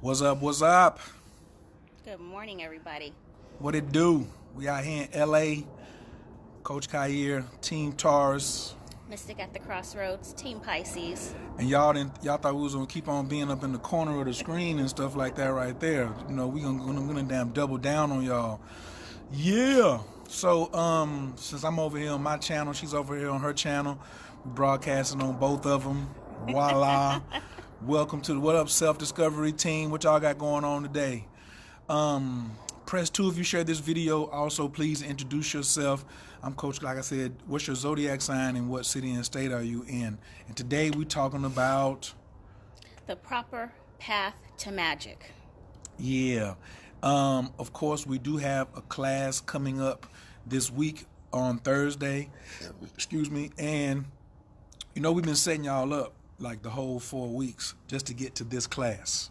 What's up? What's up? Good morning, everybody. What it do? We out here in LA. Coach Khayr, Team Taurus. Mystic at the Crossroads, Team Pisces. And y'all thought we was gonna keep on being up in the corner of the screen and stuff like that right there. You know, we gonna damn double down on y'all. Yeah. So since I'm over here on my channel, she's over here on her channel. We broadcasting on both of them. Voila. Welcome to the What Up Self-Discovery Team. What y'all got going on today? Press 2 if you share this video. Also, please introduce yourself. I'm Coach, like I said, what's your zodiac sign and what city and state are you in? And today we're talking about the proper path to magic. Yeah. Of course, we do have a class coming up this week on Thursday. Excuse me. And, you know, we've been setting y'all up like the whole 4 weeks just to get to this class.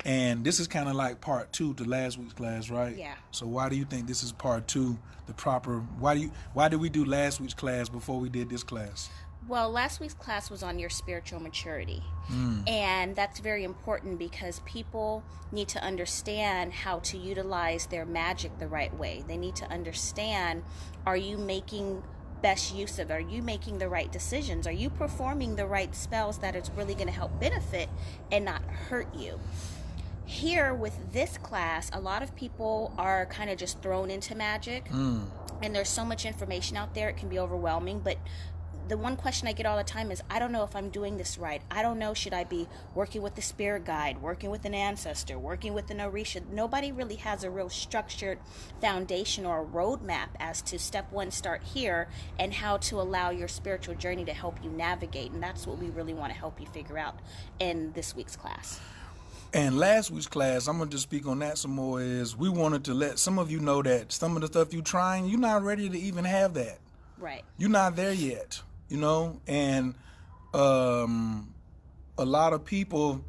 And this is kind of like part 2 to last week's class, right? Yeah. So why do you think this is part 2, the proper, why did we do last week's class before we did this class? Well, last week's class was on your spiritual maturity. And that's very important because people need to understand how to utilize their magic the right way. They need to understand, are you making best use of it? Are you making the right decisions? Are you performing the right spells that is really going to help benefit and not hurt you? Here with this class, a lot of people are kind of just thrown into magic, and there's so much information out there, it can be overwhelming. But the one question I get all the time is, I don't know if I'm doing this right. I don't know, should I be working with the spirit guide, working with an ancestor, working with an Orisha? Nobody really has a real structured foundation or a roadmap as to step 1, start here, and how to allow your spiritual journey to help you navigate. And that's what we really want to help you figure out in this week's class. And last week's class, I'm going to just speak on that some more, is we wanted to let some of you know that some of the stuff you're trying, you're not ready to even have that. Right. You're not there yet, you know? And a lot of people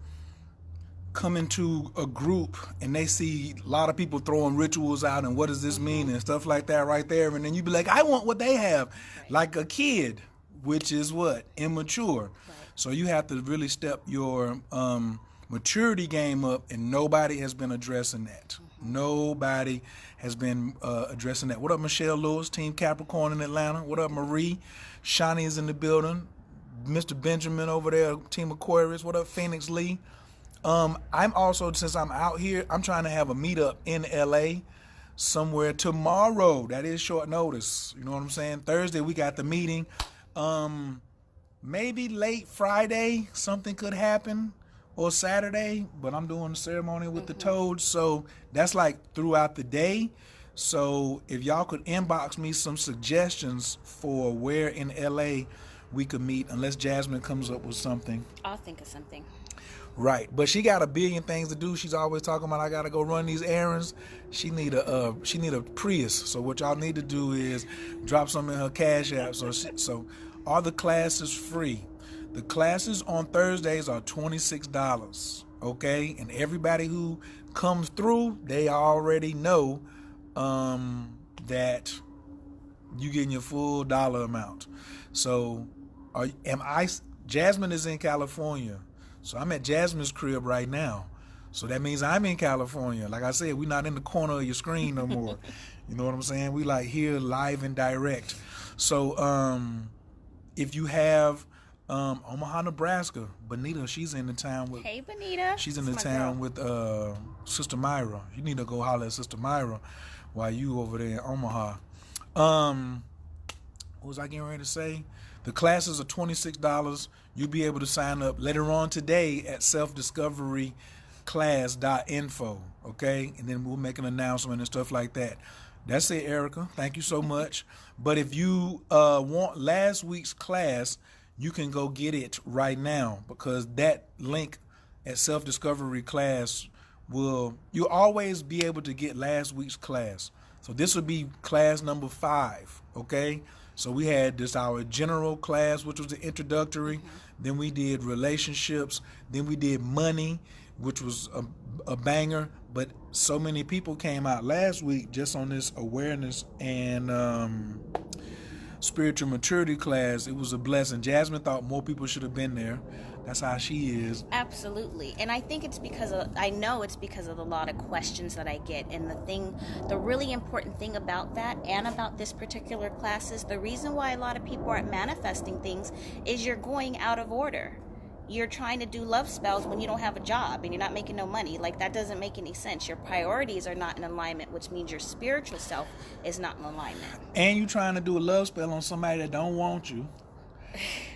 come into a group and they see a lot of people throwing rituals out and what does this mean and stuff like that right there. And then you be like, I want what they have, like a kid, which is what? Immature. Right. So you have to really step your maturity game up, and nobody has been addressing that. Nobody has been addressing that. What up, Michelle Lewis, Team Capricorn in Atlanta? What up, Marie? Shawnee is in the building. Mr. Benjamin over there, Team Aquarius. What up, Phoenix Lee? I'm also, since I'm out here, I'm trying to have a meetup in LA somewhere tomorrow. That is short notice. You know what I'm saying? Thursday, we got the meeting. Maybe late Friday, something could happen. Or Saturday, but I'm doing the ceremony with the toads, so that's like throughout the day. So if y'all could inbox me some suggestions for where in LA we could meet, unless Jasmine comes up with something. I'll think of something. Right, but she got a billion things to do. She's always talking about, I gotta go run these errands. She need a Prius. So what y'all need to do is drop some in her Cash App. So all the classes free. The classes on Thursdays are $26, okay? And everybody who comes through, they already know that you getting your full dollar amount. So, Jasmine is in California. So I'm at Jasmine's crib right now. So that means I'm in California. Like I said, we're not in the corner of your screen no more. You know what I'm saying? We like here live and direct. So if you have Omaha, Nebraska, Bonita, she's in the town with. Hey, Bonita. She's in the town with Sister Myra. You need to go holler at Sister Myra while you over there in Omaha. What was I getting ready to say? The classes are $26. You'll be able to sign up later on today at selfdiscoveryclass.info. Okay, and then we'll make an announcement and stuff like that. That's it, Erica. Thank you so much. But if you want last week's class, you can go get it right now, because that link at Self-Discovery Class you'll always be able to get last week's class. So this will be class number 5, okay? So we had our general class, which was the introductory. Then we did relationships. Then we did money, which was a banger. But so many people came out last week just on this awareness and spiritual maturity class. It was a blessing. Jasmine thought more people should have been there. That's how she is. Absolutely. And I think I know it's because of a lot of questions that I get. And the really important thing about that and about this particular class is the reason why a lot of people aren't manifesting things is you're going out of order. You're trying to do love spells when you don't have a job and you're not making no money. Like, that doesn't make any sense. Your priorities are not in alignment, which means your spiritual self is not in alignment. And you trying to do a love spell on somebody that don't want you.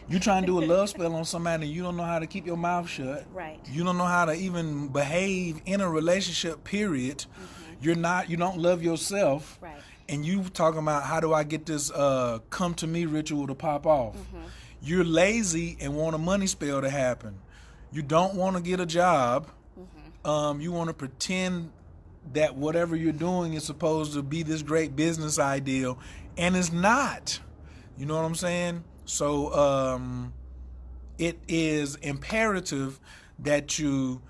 You trying to do a love spell on somebody and you don't know how to keep your mouth shut. Right. You don't know how to even behave in a relationship, period. Mm-hmm. You don't love yourself. Right. And you talking about, how do I get this come to me ritual to pop off? Mm-hmm. You're lazy and want a money spell to happen. You don't want to get a job. Mm-hmm. You want to pretend that whatever you're doing is supposed to be this great business ideal, and it's not. You know what I'm saying? So it is imperative that you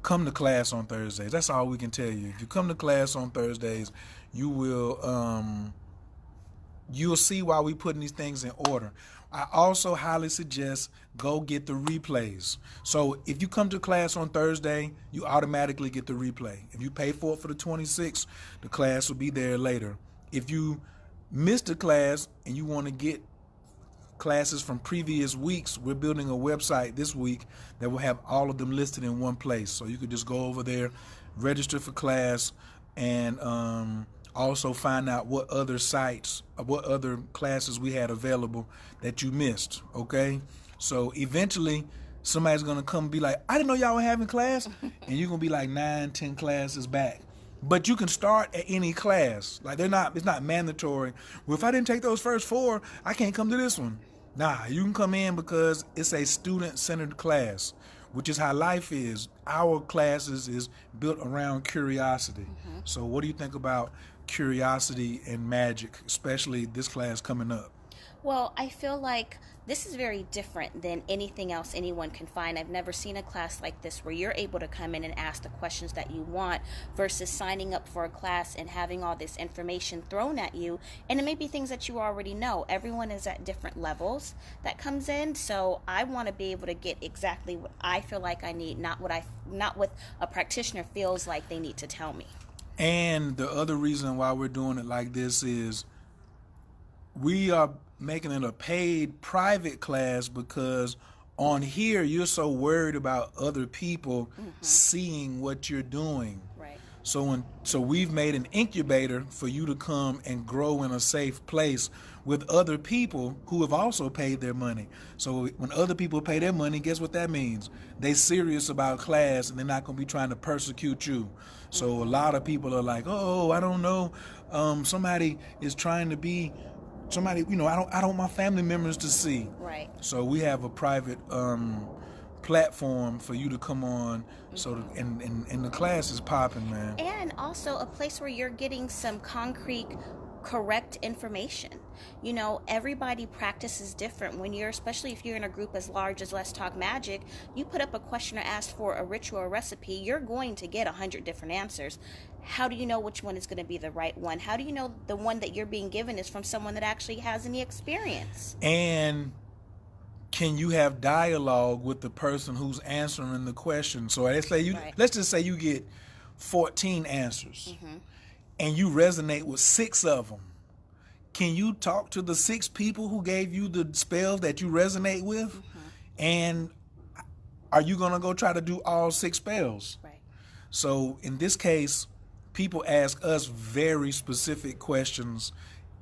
come to class on Thursdays. That's all we can tell you. If you come to class on Thursdays, you will you'll see why we putting these things in order. I also highly suggest go get the replays. So if you come to class on Thursday, you automatically get the replay. If you pay for it for the 26th, the class will be there later. If you missed a class and you want to get classes from previous weeks, we're building a website this week that will have all of them listed in one place. So you could just go over there, register for class, and also find out what other classes we had available that you missed, okay? So eventually, somebody's going to come and be like, I didn't know y'all were having class, and you're going to be like 9, 10 classes back. But you can start at any class. Like, it's not mandatory. Well, if I didn't take those first 4, I can't come to this one. Nah, you can come in because it's a student-centered class, which is how life is. Our classes is built around curiosity. Mm-hmm. So what do you think about curiosity and magic, especially this class coming up? Well, I feel like this is very different than anything else anyone can find. I've never seen a class like this where you're able to come in and ask the questions that you want versus signing up for a class and having all this information thrown at you. And it may be things that you already know. Everyone is at different levels that comes in. So I want to be able to get exactly what I feel like I need, not what a practitioner feels like they need to tell me. And the other reason why we're doing it like this is we are making it a paid private class because on here you're so worried about other people seeing what you're doing. Right. So we've made an incubator for you to come and grow in a safe place with other people who have also paid their money. So when other people pay their money, guess what that means? They serious about class and they're not going to be trying to persecute you. So a lot of people are like, oh, I don't know, somebody is trying to be somebody, I don't want my family members to see. Right. So we have a private platform for you to come on. So and the class is popping, man. And also a place where you're getting some concrete, correct information. Everybody practices different. Especially if you're in a group as large as Let's Talk Magic, you put up a question or ask for a ritual or recipe, you're going to get 100 different answers. How do you know which one is going to be the right one? How do you know the one that you're being given is from someone that actually has any experience? And can you have dialogue with the person who's answering the question? So let's just say you get 14 answers, and you resonate with 6 of them. Can you talk to the 6 people who gave you the spells that you resonate with? And are you going to go try to do all 6 spells? Right. So in this case, people ask us very specific questions,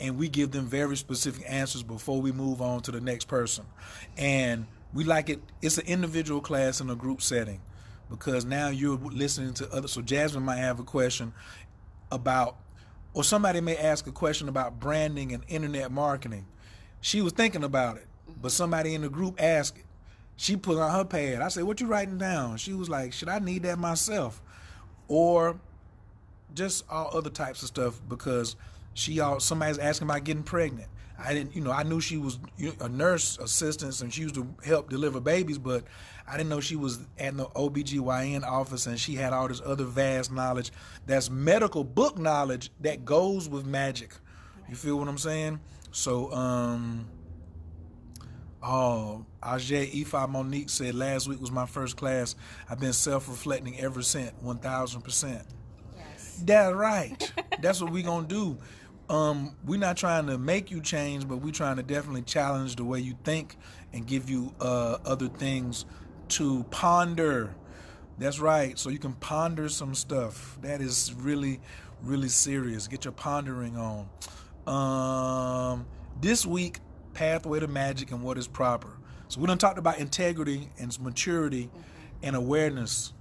and we give them very specific answers before we move on to the next person. And we like it. It's an individual class in a group setting because now you're listening to others. So Jasmine might have a question about, or somebody may ask a question about branding and internet marketing. She was thinking about it, but somebody in the group asked it. She put on her pad. I said, what you writing down? She was like, should I need that myself? Or just all other types of stuff because somebody's asking about getting pregnant. I didn't, I knew she was a nurse assistant and she used to help deliver babies, but I didn't know she was at the OBGYN office and she had all this other vast knowledge that's medical book knowledge that goes with magic. You feel what I'm saying? So Oh, Ajay Ifa Monique said last week was my first class. I've been self-reflecting ever since. 1,000%. Yes. That's right. That's what we gonna do. We're not trying to make you change, but we're trying to definitely challenge the way you think and give you other things to ponder. That's right. So you can ponder some stuff. That is really, really serious. Get your pondering on. This week, pathway to magic and what is proper. So we done talked about integrity and maturity and awareness.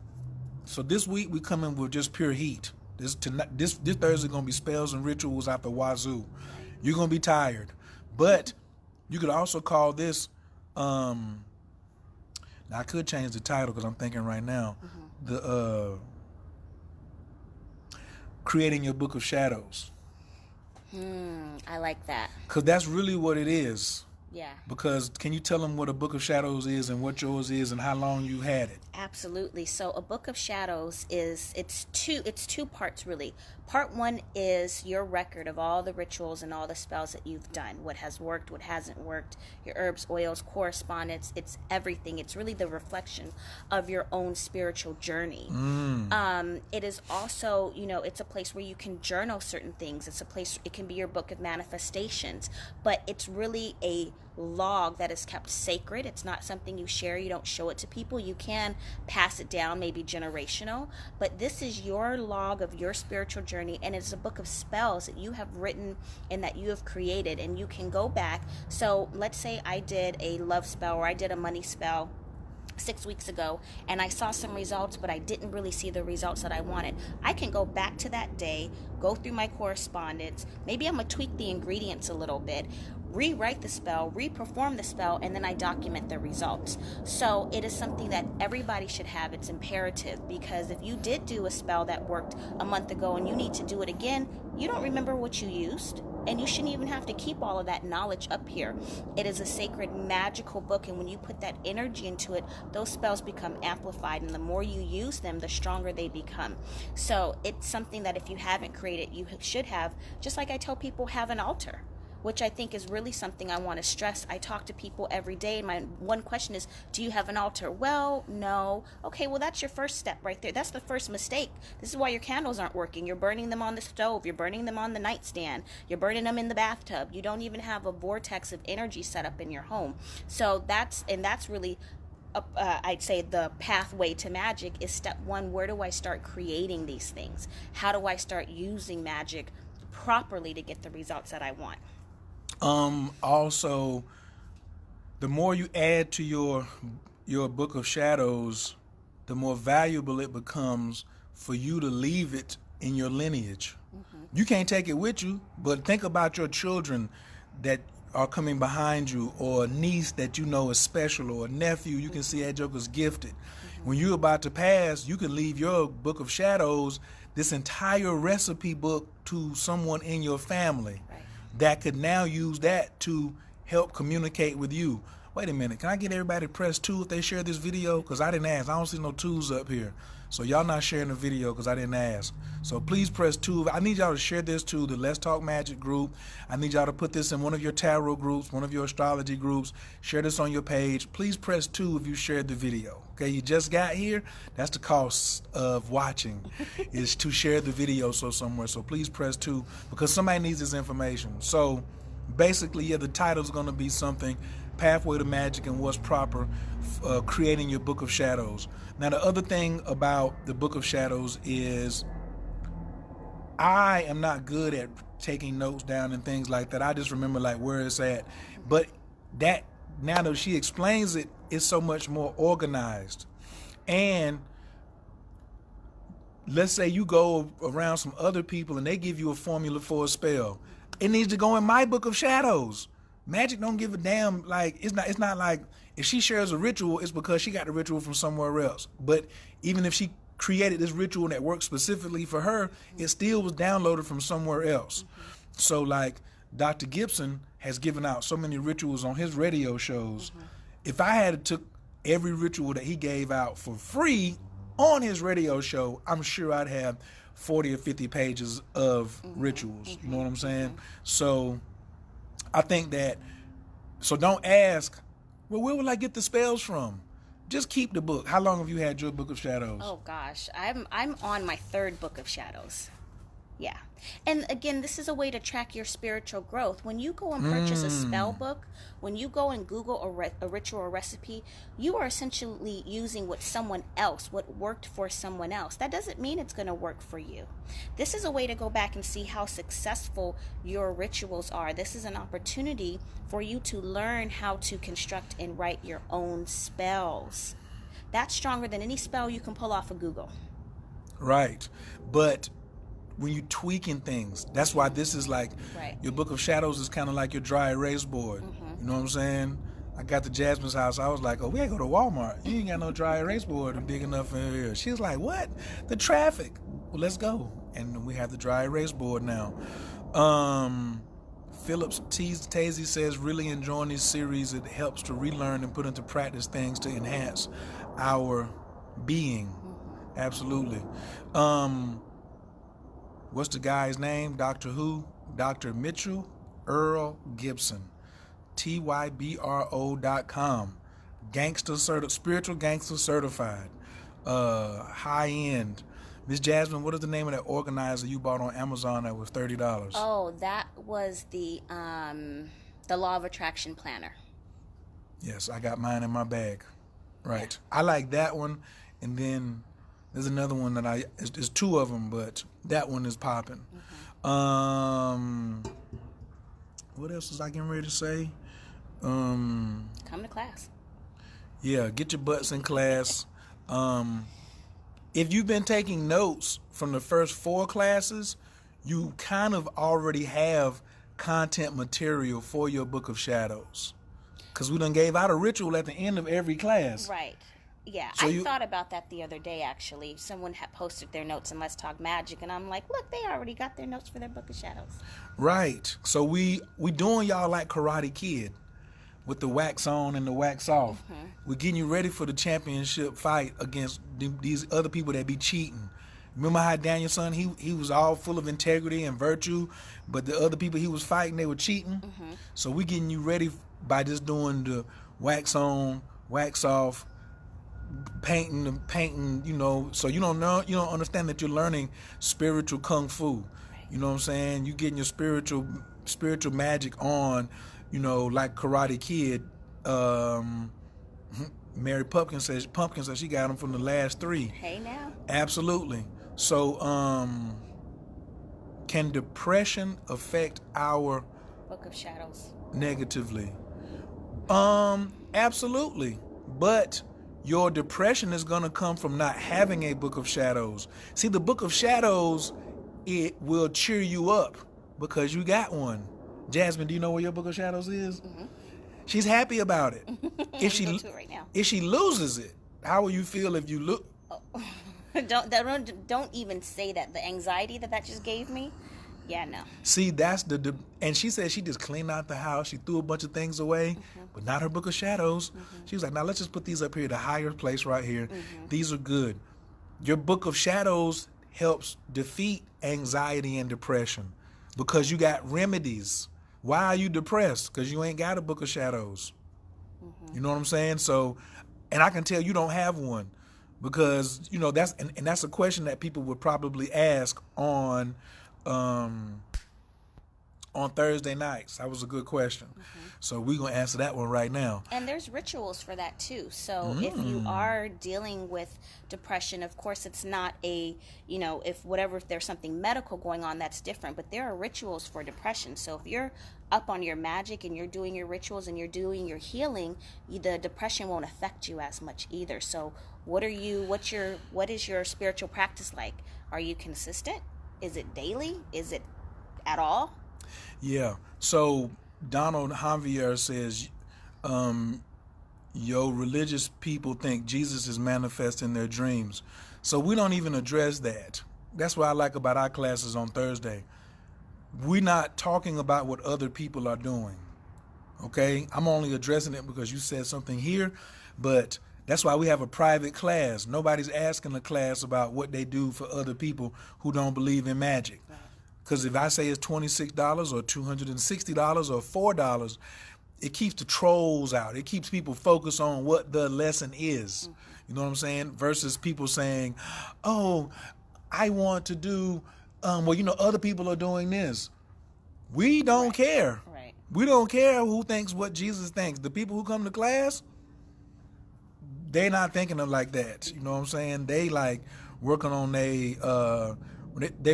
So this week we come in with just pure heat. This Thursday gonna be spells and rituals out the wazoo. You're gonna be tired, but you could also call this. Now I could change the title because I'm thinking right now the creating your book of shadows. I like that. Because that's really what it is. Yeah. Because can you tell them what a book of shadows is and what yours is and how long you had it? Absolutely. So a book of shadows it's two parts really. Part one is your record of all the rituals and all the spells that you've done, what has worked, what hasn't worked, your herbs, oils, correspondence, it's everything. It's really the reflection of your own spiritual journey. It is also, it's a place where you can journal certain things. It's a place, it can be your book of manifestations, but it's really a log that is kept sacred. It's not something you share. You don't show it to people. You can pass it down, maybe generational, but this is your log of your spiritual journey, and it's a book of spells that you have written and that you have created, and you can go back. So let's say I did a love spell or I did a money spell 6 weeks ago and I saw some results, but I didn't really see the results that I wanted. I can go back to that day, go through my correspondence, maybe I'm gonna tweak the ingredients a little bit, rewrite the spell, re-perform the spell, and then I document the results. So it is something that everybody should have. It's imperative, because if you did do a spell that worked a month ago and you need to do it again, you don't remember what you used, and you shouldn't even have to keep all of that knowledge up here. It is a sacred, magical book, and when you put that energy into it, those spells become amplified, and the more you use them, the stronger they become. So it's something that if you haven't created, you should have. Just like I tell people, have an altar, which I think is really something I want to stress. I talk to people every day, and my one question is, do you have an altar? Well, no. Okay, well, that's your first step right there. That's the first mistake. This is why your candles aren't working. You're burning them on the stove. You're burning them on the nightstand. You're burning them in the bathtub. You don't even have a vortex of energy set up in your home. So that's really, I'd say the pathway to magic is step one. Where do I start creating these things? How do I start using magic properly to get the results that I want? Also, the more you add to your book of shadows, the more valuable it becomes for you to leave it in your lineage. You can't take it with you, but think about your children that are coming behind you, or a niece that you know is special, or a nephew you can see that joker's gifted. When you're about to pass, you can leave your book of shadows, this entire recipe book, to someone in your family that could now use that to help communicate with you. Wait a minute, can I get everybody to press 2 if they share this video? Because I didn't ask. I don't see no 2s up here. So y'all not sharing the video because I didn't ask. So please press 2. I need y'all to share this to the Let's Talk Magic group. I need y'all to put this in one of your tarot groups, one of your astrology groups. Share this on your page. Please press 2 if you shared the video. Okay, you just got here. That's the cost of watching, is to share the video somewhere. So please press 2 because somebody needs this information. So basically, yeah, the title is going to be something, Pathway to Magic and What's Proper, creating your Book of Shadows. Now, the other thing about the Book of Shadows is I am not good at taking notes down and things like that. I just remember like where it's at. But that, now that she explains it, it's so much more organized. And let's say you go around some other people and they give you a formula for a spell. It needs to go in my Book of Shadows. Magic don't give a damn. Like, it's not like if she shares a ritual, it's because she got the ritual from somewhere else. But even if she created this ritual that worked specifically for her, it still was downloaded from somewhere else. So like Dr. Gibson has given out so many rituals on his radio shows. If I had took every ritual that he gave out for free on his radio show, I'm sure I'd have 40 or 50 pages of rituals. You know what I'm saying? So I think that, so don't ask Well, where will I get the spells from? Just keep the book. How long have you had your Book of Shadows? Oh gosh, I'm on my third Book of Shadows. Yeah. And again, this is a way to track your spiritual growth. When you go and purchase a spell book, when you go and Google a ritual or recipe, you are essentially using what worked for someone else. That doesn't mean it's going to work for you. This is a way to go back and see how successful your rituals are. This is an opportunity for you to learn how to construct and write your own spells. That's stronger than any spell you can pull off of Google. Right. But when you tweaking things, that's why this is like your Book of Shadows is kind of like your dry erase board. You know what I'm saying? I got to Jasmine's house. I was like, oh, we gotta go to Walmart. You ain't got no dry erase board big enough in here. She was like, what? The traffic. Well, let's go. And we have the dry erase board now. Phillips Tazy says, really enjoying this series. It helps to relearn and put into practice things to enhance our being. Absolutely. What's the guy's name? Doctor Who? Dr. Mitchell Earl Gibson. TYBRO.com. Spiritual gangster certified. High end. Miss Jasmine, what is the name of that organizer you bought on Amazon that was $30? Oh, that was the Law of Attraction planner. Yes, I got mine in my bag. Right. Yeah. I like that one, and then there's another one that there's two of them, but that one is popping. What else was I getting ready to say? Come to class. Yeah, get your butts in class. If you've been taking notes from the first 4 classes, you kind of already have content material for your Book of Shadows. Because we done gave out a ritual at the end of every class. Right. Yeah, so I thought about that the other day, actually. Someone had posted their notes in Let's Talk Magic, and I'm like, look, they already got their notes for their Book of Shadows. Right. So we doing y'all like Karate Kid with the wax on and the wax off. We're getting you ready for the championship fight against these other people that be cheating. Remember how Danielson, he was all full of integrity and virtue, but the other people he was fighting, they were cheating. So we getting you ready by just doing the wax on, wax off, painting, you know, so you don't understand that you're learning spiritual kung fu. You know what I'm saying? You getting your spiritual magic on, you know, like Karate Kid. Mary Pumpkin says she got them from the last 3. Hey now. Absolutely. So can depression affect our Book of Shadows negatively? Absolutely. But your depression is going to come from not having a Book of Shadows. See, the Book of Shadows, it will cheer you up because you got one. Jasmine, do you know where your Book of Shadows is? She's happy about it. If she loses it, how will you feel if you look? Don't even say that. The anxiety that just gave me. Yeah, no. See, that's and she said she just cleaned out the house. She threw a bunch of things away, but not her Book of Shadows. She was like, now let's just put these up here, the higher place right here. These are good. Your Book of Shadows helps defeat anxiety and depression because you got remedies. Why are you depressed? Because you ain't got a Book of Shadows. You know what I'm saying? So, and I can tell you don't have one because, you know, that's a question that people would probably ask on Thursday nights. That was a good question. So we're going to answer that one right now. And there's rituals for that too. So if you are dealing with depression, of course it's not if there's something medical going on, that's different. But there are rituals for depression. So if you're up on your magic and you're doing your rituals and you're doing your healing, the depression won't affect you as much either. So what is your spiritual practice like? Are you consistent? Is it daily? Is it at all? Yeah. So Donald Javier says, religious people think Jesus is manifest in their dreams. So we don't even address that. That's what I like about our classes on Thursday. We're not talking about what other people are doing. Okay? I'm only addressing it because you said something here, but that's why we have a private class. Nobody's asking the class about what they do for other people who don't believe in magic. Because if I say it's $26 or $260 or $4, it keeps the trolls out. It keeps people focused on what the lesson is. You know what I'm saying? Versus people saying, "Oh, I want to do well, other people are doing this." We don't care. Right. We don't care who thinks what Jesus thinks. The people who come to class, they not thinking of like that. You know what I'm saying? They like working on they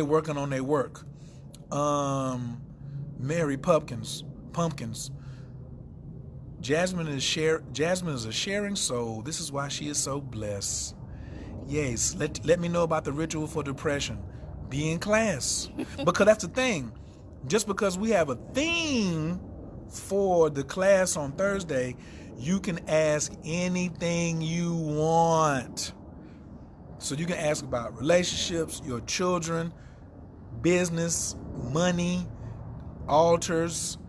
working on their work. Mary Pumpkins. Jasmine is a sharing soul. This is why she is so blessed. Yes, let me know about the ritual for depression. Be in class. Because that's the thing. Just because we have a theme for the class on Thursday, you can ask anything you want. So you can ask about relationships, your children, business, money, altars,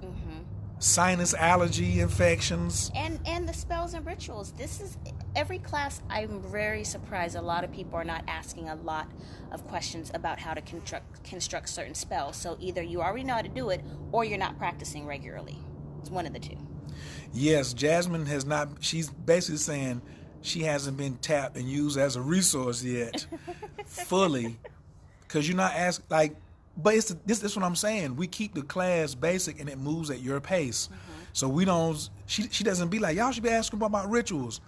sinus allergy infections, and the spells and rituals. This is every class. I'm very surprised a lot of people are not asking a lot of questions about how to construct certain spells. So either you already know how to do it or you're not practicing regularly. It's one of the two. Yes, Jasmine has not. She's basically saying she hasn't been tapped and used as a resource yet fully, because you're not asked like. But this is what I'm saying. We keep the class basic and it moves at your pace. So we don't. She doesn't be like, y'all should be asking about rituals.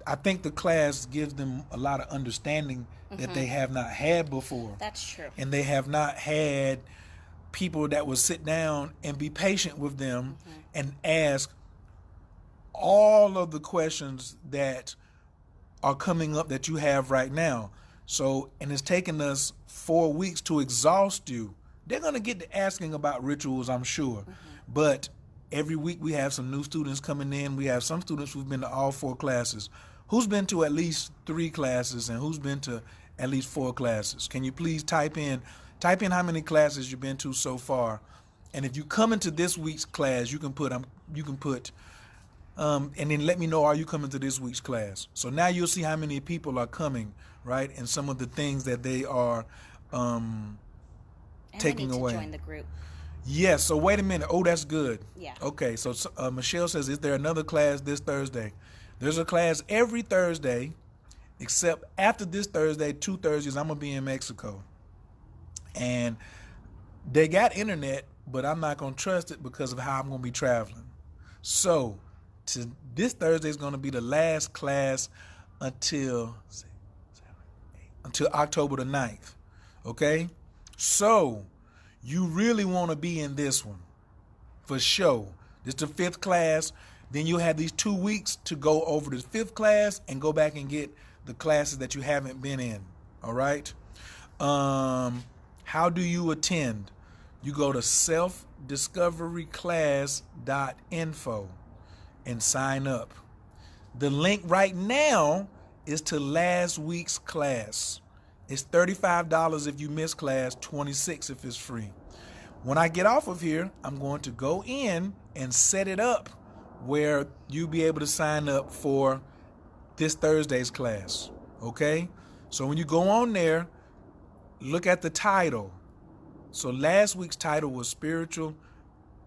I think the class gives them a lot of understanding that they have not had before. That's true. And they have not had people that will sit down and be patient with them and ask all of the questions that are coming up that you have right now. So, and it's taken us 4 weeks to exhaust you. They're going to get to asking about rituals, I'm sure. But every week we have some new students coming in. We have some students who've been to all 4 classes. Who's been to at least 3 classes and who's been to at least 4 classes? Can you please type in how many classes you've been to so far? And if you come into this week's class, you can put and then let me know, are you coming to this week's class? So now you'll see how many people are coming, right? And some of the things that they are taking away. To join the group. Yes. So wait a minute. Oh, that's good. Yeah. Okay. So Michelle says, is there another class this Thursday? There's a class every Thursday, except after this Thursday, 2 Thursdays, I'm going to be in Mexico. And they got internet, but I'm not going to trust it because of how I'm going to be traveling. So this Thursday is going to be the last class until October the 9th. Okay? So you really want to be in this one for sure. This is the 5th class. Then you'll have these 2 weeks to go over the 5th class and go back and get the classes that you haven't been in. All right? How do you attend? You go to selfdiscoveryclass.info and sign up. The link right now is to last week's class. It's $35 if you miss class, $26 if it's free. When I get off of here, I'm going to go in and set it up where you'll be able to sign up for this Thursday's class. Okay? So when you go on there, look at the title. So last week's title was Spiritual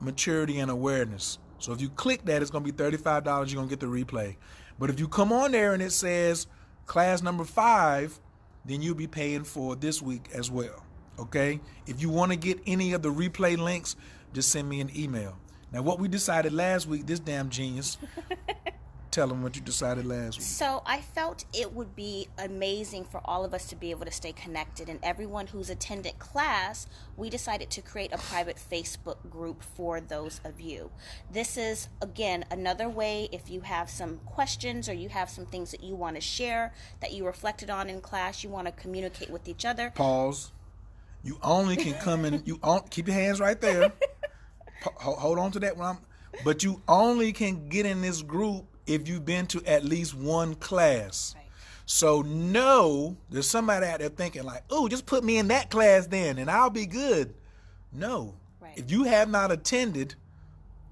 Maturity and Awareness. So if you click that, it's going to be $35. You're going to get the replay. But if you come on there and it says class number 5, then you'll be paying for this week as well. Okay? If you want to get any of the replay links, just send me an email. Now, what we decided last week, this damn genius, tell them what you decided last week. So I felt it would be amazing for all of us to be able to stay connected, and everyone who's attended class, we decided to create a private Facebook group for those of you. This is, again, another way if you have some questions or you have some things that you want to share that you reflected on in class, you want to communicate with each other. Pause. You only can come in, keep your hands right there. Hold on to that one. But you only can get in this group if you've been to at least 1 class. Right. So no, there's somebody out there thinking like, oh, just put me in that class then and I'll be good. No. Right. If you have not attended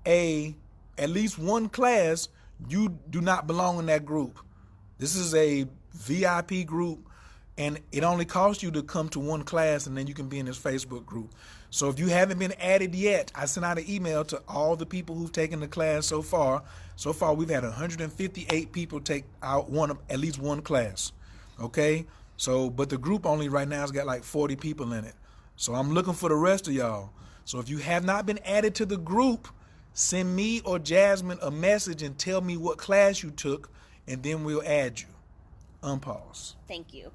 at least 1 class, you do not belong in that group. This is a VIP group, and it only costs you to come to 1 class, and then you can be in this Facebook group. So if you haven't been added yet, I sent out an email to all the people who've taken the class so far. So far, we've had 158 people take out at least one class. Okay? So, but the group only right now has got like 40 people in it. So I'm looking for the rest of y'all. So if you have not been added to the group, send me or Jasmine a message and tell me what class you took, and then we'll add you. Unpause. Thank you.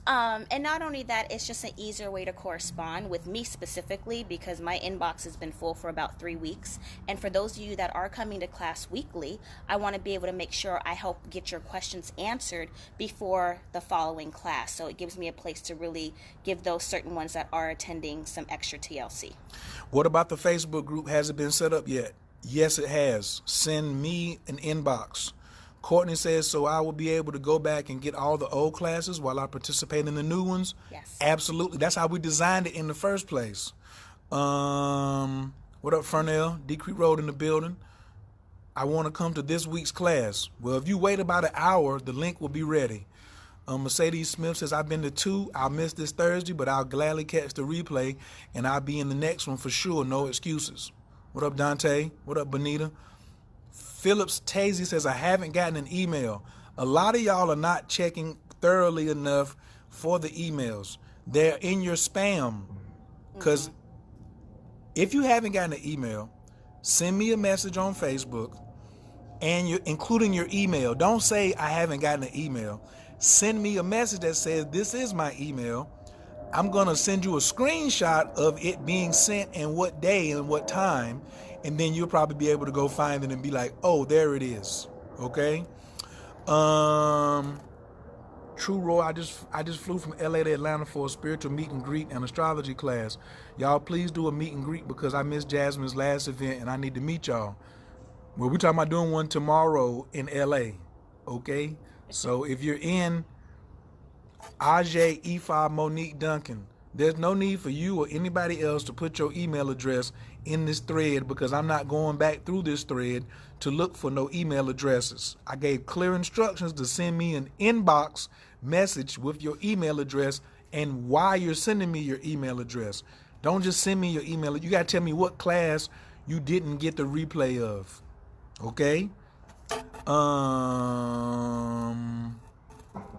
And not only that, it's just an easier way to correspond with me specifically, because my inbox has been full for about 3 weeks. And for those of you that are coming to class weekly, I want to be able to make sure I help get your questions answered before the following class. So it gives me a place to really give those certain ones that are attending some extra TLC. What about the Facebook group? Has it been set up yet? Yes, it has. Send me an inbox. Courtney says, so I will be able to go back and get all the old classes while I participate in the new ones? Yes. Absolutely. That's how we designed it in the first place. What up, Fernell? D Creek Road in the building. I want to come to this week's class. Well, if you wait about an hour, the link will be ready. Mercedes Smith says, I've been to 2. I'll miss this Thursday, but I'll gladly catch the replay, and I'll be in the next one for sure. No excuses. What up, Dante? What up, Bonita? Phillips Tazy says, I haven't gotten an email. A lot of y'all are not checking thoroughly enough for the emails. They're in your spam. Because if you haven't gotten an email, send me a message on Facebook, and including your email. Don't say I haven't gotten an email. Send me a message that says this is my email. I'm going to send you a screenshot of it being sent and what day and what time. And then you'll probably be able to go find it and be like, oh, there it is. Okay? True Roy, I just flew from LA to Atlanta for a spiritual meet and greet and astrology class. Y'all please do a meet and greet because I missed Jasmine's last event and I need to meet y'all. Well, we're talking about doing one tomorrow in LA. Okay? So if you're in Ajay, Efa, Monique, Duncan, there's no need for you or anybody else to put your email address in this thread because I'm not going back through this thread to look for no email addresses. I gave clear instructions to send me an inbox message with your email address and why you're sending me your email address. Don't just send me your email. You got to tell me what class you didn't get the replay of. Okay?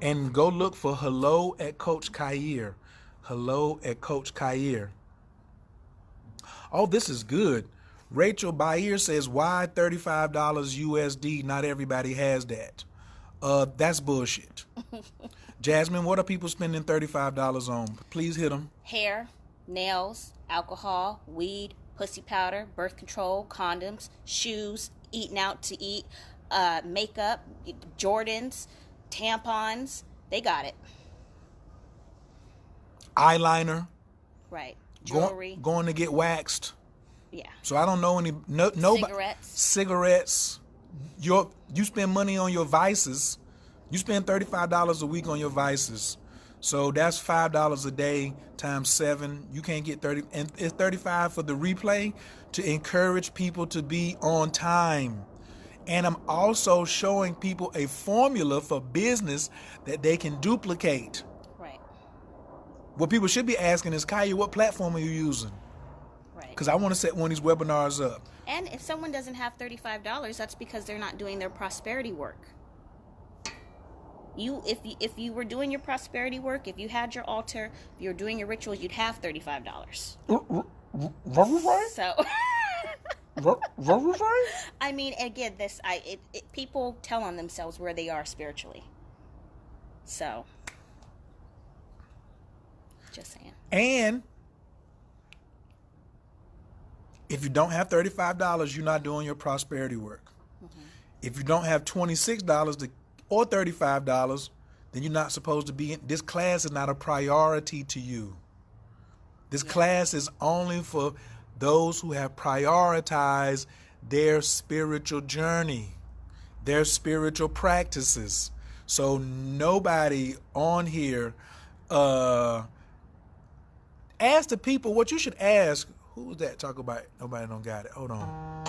And go look for hello at Coach Kair. Hello at Coach Kair. Oh, this is good. Rachel Bayer says, why $35 USD? Not everybody has that. That's bullshit. Jasmine, what are people spending $35 on? Please hit them. Hair, nails, alcohol, weed, pussy powder, birth control, condoms, shoes, eating out to eat, makeup, Jordans, tampons. They got it. Eyeliner. Right. Jewelry. Going to get waxed. Yeah. So I don't know Cigarettes. You spend money on your vices. You spend $35 a week on your vices. So that's $5 a day times 7. You can't get 30, and it's 35 for the replay to encourage people to be on time. And I'm also showing people a formula for business that they can duplicate. Right. What people should be asking is, Kaya, what platform are you using? Right. Because I want to set one of these webinars up. And if someone doesn't have $35, that's because they're not doing their prosperity work. If you were doing your prosperity work, if you had your altar, if you were doing your rituals, you'd have $35. So, I mean, again, people tell on themselves where they are spiritually. So, just saying. And if you don't have $35, you're not doing your prosperity work. Mm-hmm. If you don't have $26 or $35, then you're not supposed to be in. This class is not a priority to you. This class is only for those who have prioritized their spiritual journey, their spiritual practices. So nobody on here, ask the people what you should ask. Who was that talk about? Nobody don't got it. Hold on.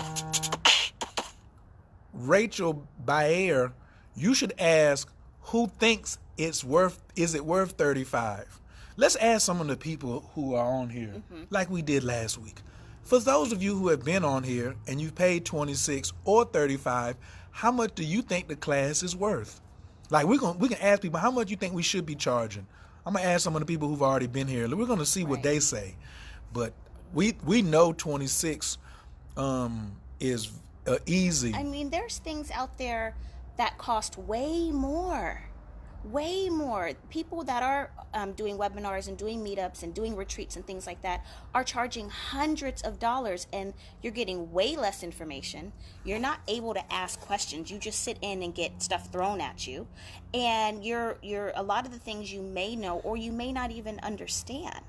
Rachel Bayer, you should ask who thinks is it worth 35? let's ask some of the people who are on here, like we did last week. For those of you who have been on here and you've paid 26 or 35, how much do you think the class is worth? Like we can ask people how much you think we should be charging. I'm gonna ask some of the people who've already been here. We're gonna see what they say, but we know 26 is easy. I mean, there's things out there that cost way more. Way more. People that are doing webinars and doing meetups and doing retreats and things like that are charging hundreds of dollars, and you're getting way less information. You're not able to ask questions. You just sit in and get stuff thrown at you, and you're a lot of the things you may know or you may not even understand.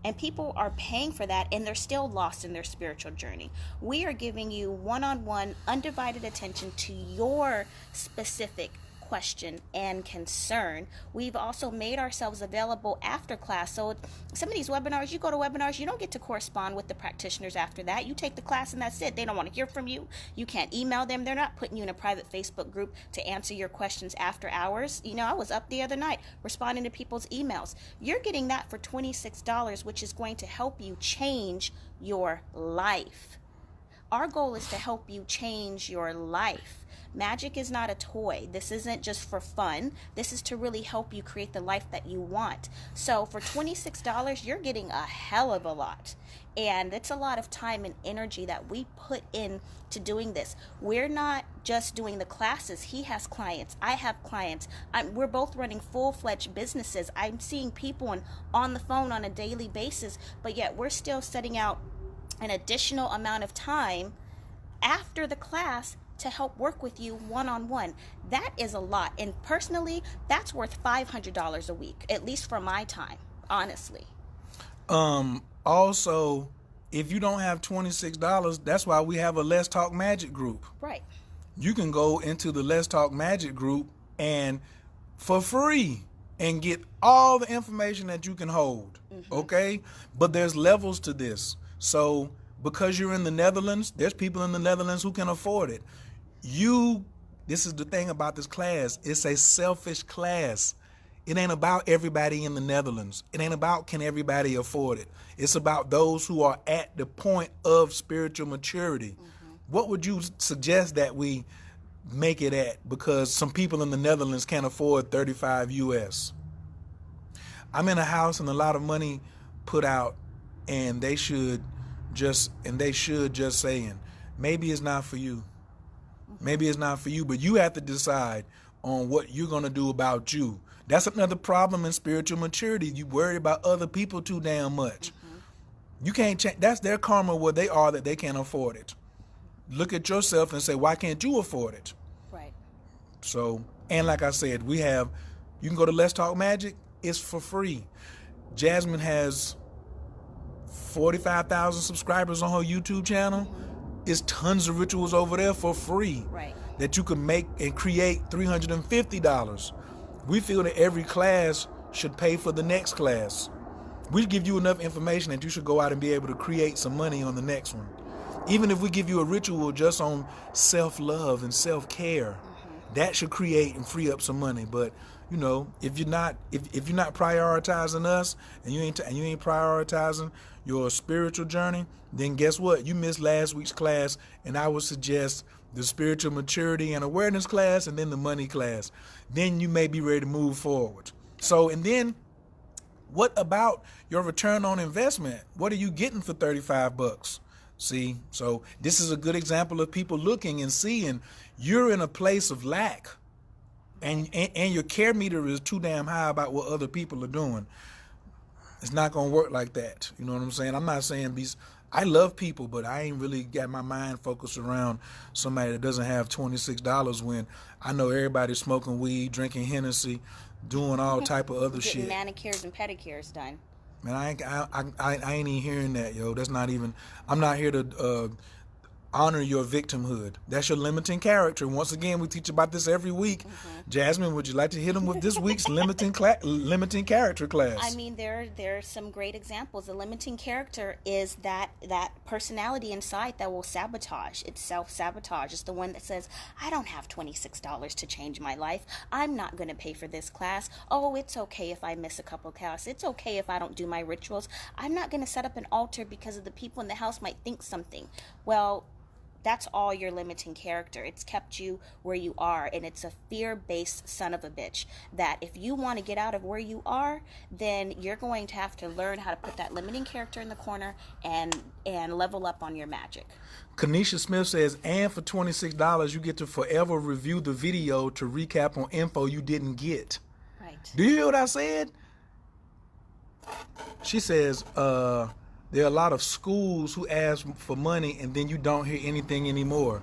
And people are paying for that, and they're still lost in their spiritual journey. We are giving you one-on-one, undivided attention to your specific question and concern. We've also made ourselves available after class. So some of these webinars, you go to webinars, you don't get to correspond with the practitioners after that. You take the class and that's it. They don't want to hear from you. You can't email them. They're not putting you in a private Facebook group to answer your questions after hours. You know, I was up the other night responding to people's emails. You're getting that for $26, which is going to help you change your life. Our goal is to help you change your life. Magick is not a toy. This isn't just for fun. This is to really help you create the life that you want. So for $26, you're getting a hell of a lot. And it's a lot of time and energy that we put in to doing this. We're not just doing the classes. He has clients. I have clients. We're both running full-fledged businesses. I'm seeing people on the phone on a daily basis, but yet we're still setting out an additional amount of time after the class to help work with you one-on-one. That is a lot. And personally, that's worth $500 a week, at least for my time, honestly. Also, if you don't have $26, that's why we have a Let's Talk Magic group. Right. You can go into the Let's Talk Magic group and for free and get all the information that you can hold. Okay? But there's levels to this. So because you're in the Netherlands, there's people in the Netherlands who can afford it. This is the thing about this class. It's a selfish class. It ain't about everybody in the Netherlands. It ain't about can everybody afford it. It's about those who are at the point of spiritual maturity. What would you suggest that we make it at? Because some people in the Netherlands can't afford 35 US. I'm in a house and a lot of money put out, and they should just saying, maybe it's not for you. Maybe it's not for you, but you have to decide on what you're going to do about you. That's another problem in spiritual maturity. You worry about other people too damn much. You can't change. That's their karma where they are, that they can't afford it. Look at yourself and say, why can't you afford it? Right. So, and like I said, you can go to Let's Talk Magic. It's for free. Jasmine has 45,000 subscribers on her YouTube channel. It's tons of rituals over there for free. Right. That you can make and create $350. We feel that every class should pay for the next class. We give you enough information that you should go out and be able to create some money on the next one. Even if we give you a ritual just on self-love and self-care, that should create and free up some money. But you know, if you're not prioritizing us and you ain't prioritizing your spiritual journey, then guess what? You missed last week's class, and I would suggest the spiritual maturity and awareness class and then the money class. Then you may be ready to move forward. So, and then what about your return on investment? What are you getting for $35? See, so this is a good example of people looking and seeing you're in a place of lack. And your care meter is too damn high about what other people are doing. It's not going to work like that. You know what I'm saying? I'm not saying I love people, but I ain't really got my mind focused around somebody that doesn't have $26 when I know everybody's smoking weed, drinking Hennessy, doing all type of other Getting shit. manicures and pedicures done. Man, I ain't even hearing that, yo. That's not even. I'm not here to honor your victimhood. That's your limiting character. Once again, we teach about this every week. Jasmine, would you like to hit them with this week's limiting character class? I mean, there are some great examples. The limiting character is that personality inside that will sabotage. It's self-sabotage. It's the one that says, I don't have $26 to change my life. I'm not going to pay for this class. Oh, it's okay if I miss a couple classes. It's okay if I don't do my rituals. I'm not going to set up an altar because of the people in the house might think something. Well, that's all your limiting character. It's kept you where you are, and it's a fear-based son of a bitch that if you want to get out of where you are, then you're going to have to learn how to put that limiting character in the corner and level up on your magic. Kanisha Smith says, and for $26, you get to forever review the video to recap on info you didn't get. Right. Do you hear what I said? She says, there are a lot of schools who ask for money and then you don't hear anything anymore.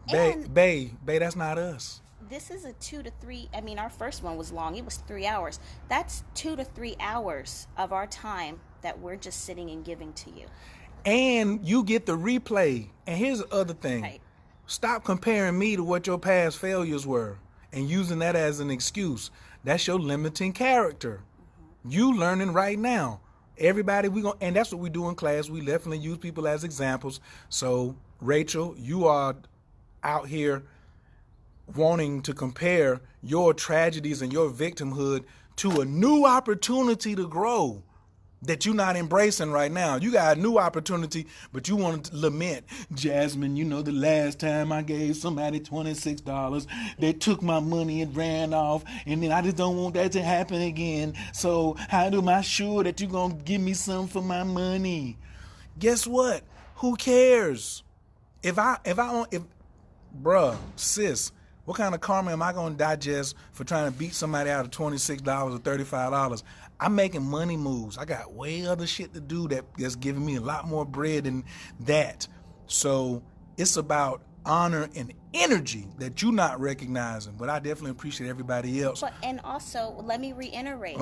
Bae, that's not us. This is a 2 to 3. I mean, our first one was long. It was 3 hours. That's 2 to 3 hours of our time that we're just sitting and giving to you. And you get the replay. And here's the other thing. Right. Stop comparing me to what your past failures were and using that as an excuse. That's your limiting character. You learning right now. Everybody, and that's what we do in class. We definitely use people as examples. So, Rachel, you are out here wanting to compare your tragedies and your victimhood to a new opportunity to grow that you're not embracing right now. You got a new opportunity, but you want to lament. Jasmine, you know, the last time I gave somebody $26, they took my money and ran off, and then I just don't want that to happen again. So how am I sure that you're going to give me some for my money? Guess what? Who cares? Bruh, sis, what kind of karma am I going to digest for trying to beat somebody out of $26 or $35? I'm making money moves. I got way other shit to do that's giving me a lot more bread than that. So it's about honor and energy that you're not recognizing. But I definitely appreciate everybody else. And also, let me reiterate.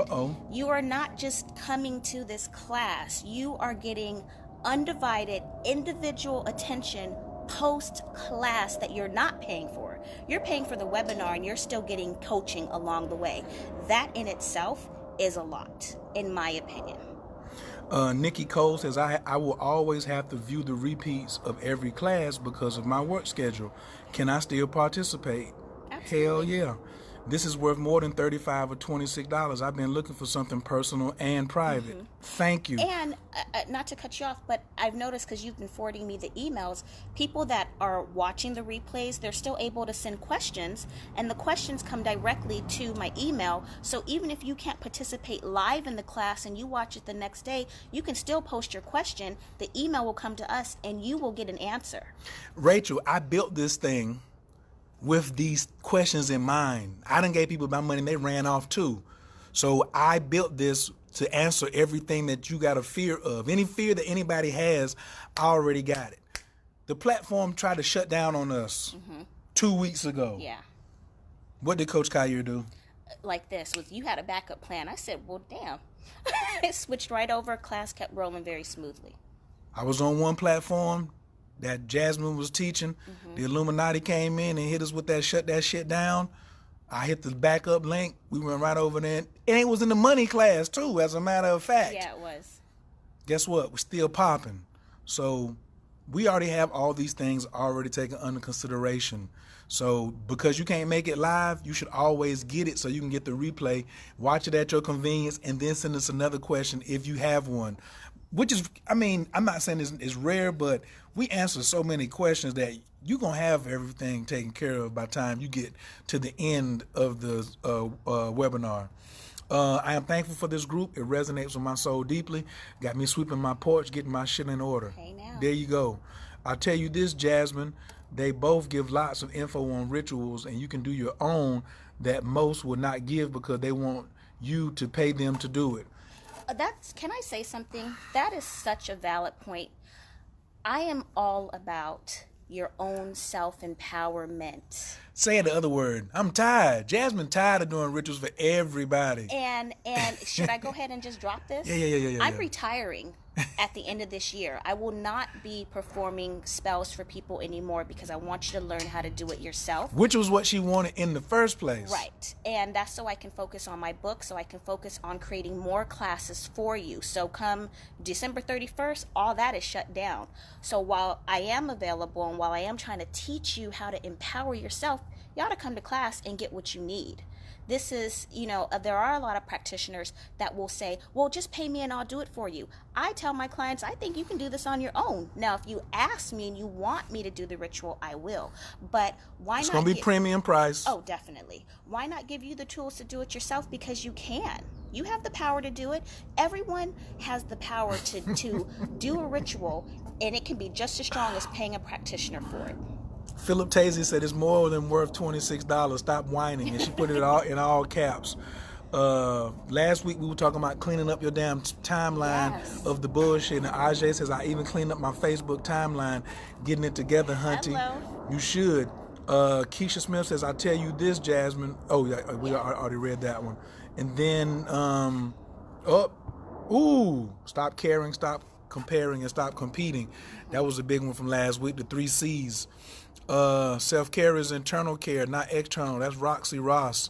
You are not just coming to this class. You are getting undivided, individual attention post-class that you're not paying for. You're paying for the webinar and you're still getting coaching along the way. That in itself is a lot, in my opinion. Nikki Cole says, I will always have to view the repeats of every class because of my work schedule. Can I still participate? Absolutely. Hell yeah. This is worth more than $35 or $26. I've been looking for something personal and private. Thank you. And not to cut you off, but I've noticed, because you've been forwarding me the emails, people that are watching the replays, they're still able to send questions, and the questions come directly to my email. So even if you can't participate live in the class and you watch it the next day, you can still post your question. The email will come to us and you will get an answer. Rachel, I built this thing with these questions in mind. I done gave people my money and they ran off too. So I built this to answer everything that you got a fear of. Any fear that anybody has, I already got it. The platform tried to shut down on us 2 weeks ago. Yeah. What did Coach Collier do? Like this, was you had a backup plan. I said, well, damn. It switched right over. Class kept rolling very smoothly. I was on one platform that Jasmine was teaching. The Illuminati came in and hit us with that shut that shit down. I hit the backup link. We went right over there. And it was in the money class too, as a matter of fact. Yeah, it was. Guess what? We're still popping. So we already have all these things already taken under consideration. So because you can't make it live, you should always get it so you can get the replay, watch it at your convenience, and then send us another question if you have one. Which is, I mean, I'm not saying it's rare, but we answer so many questions that you're going to have everything taken care of by the time you get to the end of the webinar. I am thankful for this group. It resonates with my soul deeply. Got me sweeping my porch, getting my shit in order. Hey, now. There you go. I'll tell you this, Jasmine. They both give lots of info on rituals, and you can do your own that most will not give because they want you to pay them to do it. Can I say something? That is such a valid point. I am all about your own self-empowerment. Say the other word. I'm tired. Jasmine tired of doing rituals for everybody. And should I go ahead and just drop this? Yeah. I'm retiring at the end of this year. I will not be performing spells for people anymore because I want you to learn how to do it yourself. Which was what she wanted in the first place. Right. And that's so I can focus on my book, so I can focus on creating more classes for you. So come December 31st, all that is shut down. So while I am available and while I am trying to teach you how to empower yourself, you ought to come to class and get what you need. This is, there are a lot of practitioners that will say, well, just pay me and I'll do it for you. I tell my clients, I think you can do this on your own. Now, if you ask me and you want me to do the ritual, I will. But why It's not? going to be premium price. Oh, definitely. Why not give you the tools to do it yourself? Because you can. You have the power to do it. Everyone has the power to do a ritual, and it can be just as strong as paying a practitioner for it. Philip Tazy said it's more than worth $26. Stop whining. And she put it all in all caps. Last week we were talking about cleaning up your damn timeline of the bullshit. And Ajay says, I even cleaned up my Facebook timeline, getting it together, hunty. Hello. You should. Keisha Smith says, I tell you this, Jasmine. Oh, yeah, we already read that one. And then, stop caring, stop comparing, and stop competing. That was a big one from last week, the 3 C's. Self-care is internal care, not external. That's Roxy Ross.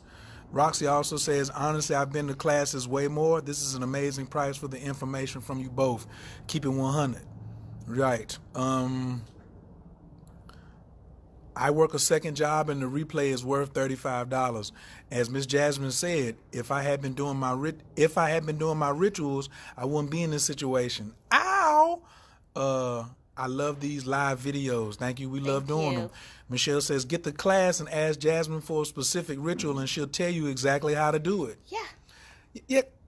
Roxy also says, honestly, I've been to classes way more. This is an amazing price for the information from you both. Keep it 100. Right. I work a second job and the replay is worth $35. As Miss Jasmine said, if I had been doing my rituals, I wouldn't be in this situation. Ow! I love these live videos. Thank you. We love doing them. Michelle says, get the class and ask Jasmine for a specific ritual and she'll tell you exactly how to do it. Yeah.